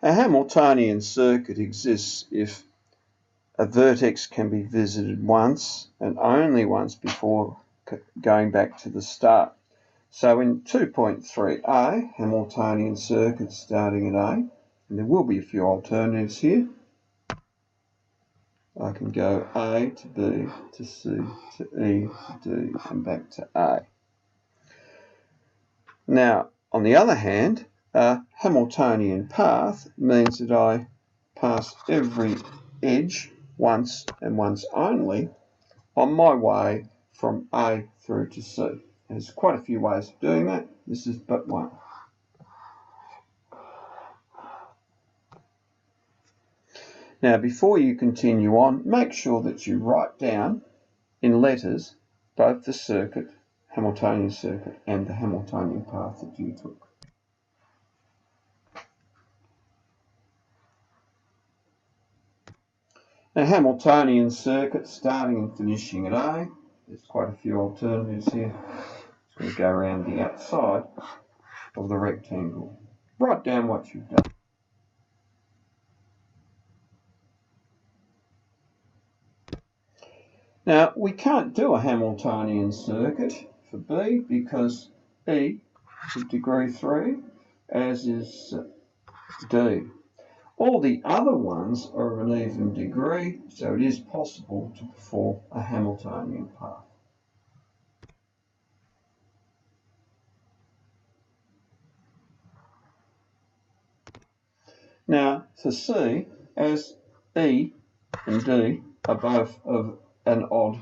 A Hamiltonian circuit exists if a vertex can be visited once and only once before going back to the start. So in 2.3a, Hamiltonian circuit starting at A, and there will be a few alternatives here. I can go A to B to C to E to D and back to A. Now, on the other hand, a Hamiltonian path means that I pass every edge once and once only on my way from A through to C. There's quite a few ways of doing that. This is but one. Now, before you continue on, make sure that you write down in letters both the circuit, Hamiltonian circuit, and the Hamiltonian path that you took. A Hamiltonian circuit starting and finishing at A. There's quite a few alternatives here. It's going to go around the outside of the rectangle. Write down what you've done. Now, we can't do a Hamiltonian circuit for B because E is degree 3, as is D. All the other ones are of an even degree, so it is possible to perform a Hamiltonian path. Now, for C, as E and D are both of an odd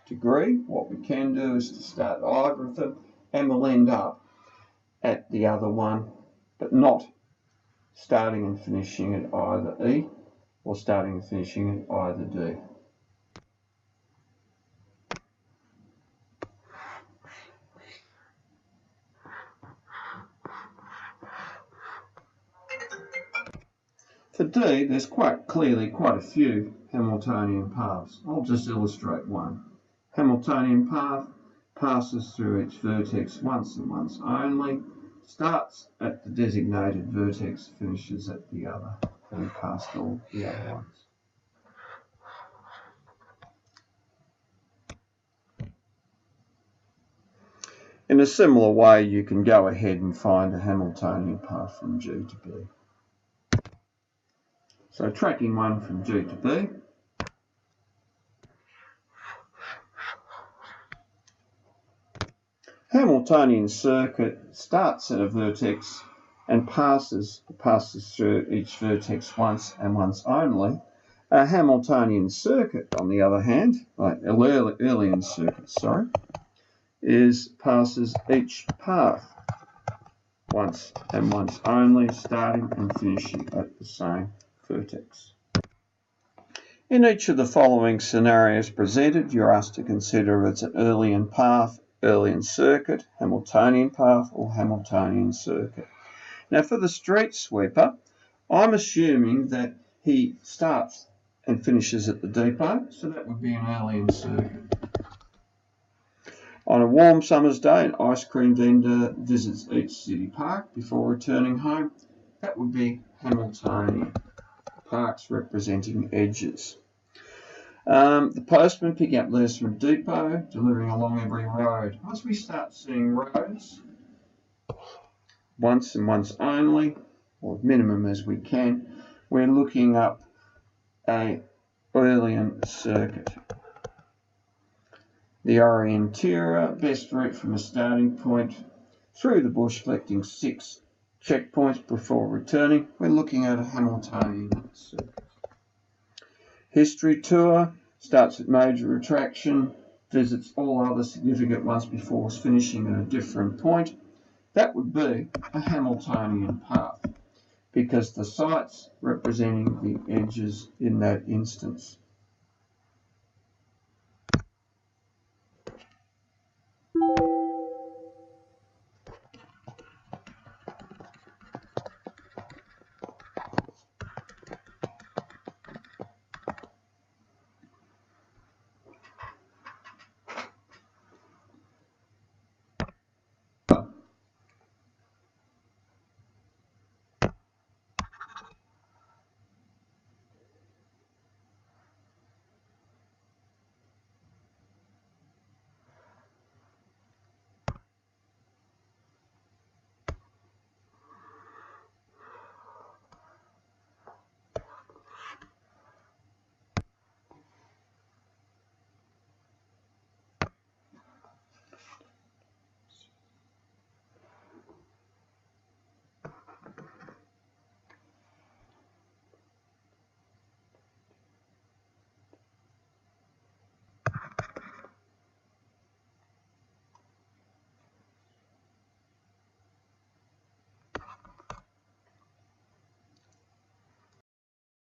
degree, what we can do is to start either of them and we'll end up at the other one, but not starting and finishing at either E or starting and finishing at either D. For D, there's quite clearly quite a few Hamiltonian paths. I'll just illustrate one. Hamiltonian path passes through each vertex once and once only, starts at the designated vertex, finishes at the other, having passed all the other ones. In a similar way, you can go ahead and find a Hamiltonian path from G to B. So tracking one from G to B, Hamiltonian circuit starts at a vertex and passes through each vertex once and once only. A Hamiltonian circuit, on the other hand, like Eulerian circuit, passes each path once and once only, starting and finishing at the same vertex. In each of the following scenarios presented, you're asked to consider it's an Eulerian path, Eulerian circuit, Hamiltonian path, or Hamiltonian circuit. Now for the street sweeper, I'm assuming that he starts and finishes at the depot, so that would be an Eulerian circuit. On a warm summer's day, an ice cream vendor visits each city park before returning home. That would be Hamiltonian. Parks representing edges. The postman picking up letters from a depot, delivering along every road. Once we start seeing roads, once and once only, or minimum as we can, we're looking up a Eulerian circuit. The orienteer, best route from a starting point through the bush, collecting 6 checkpoints before returning. We're looking at a Hamiltonian circuit. History tour starts at major attraction, visits all other significant ones before finishing at a different point. That would be a Hamiltonian path because the sites representing the edges in that instance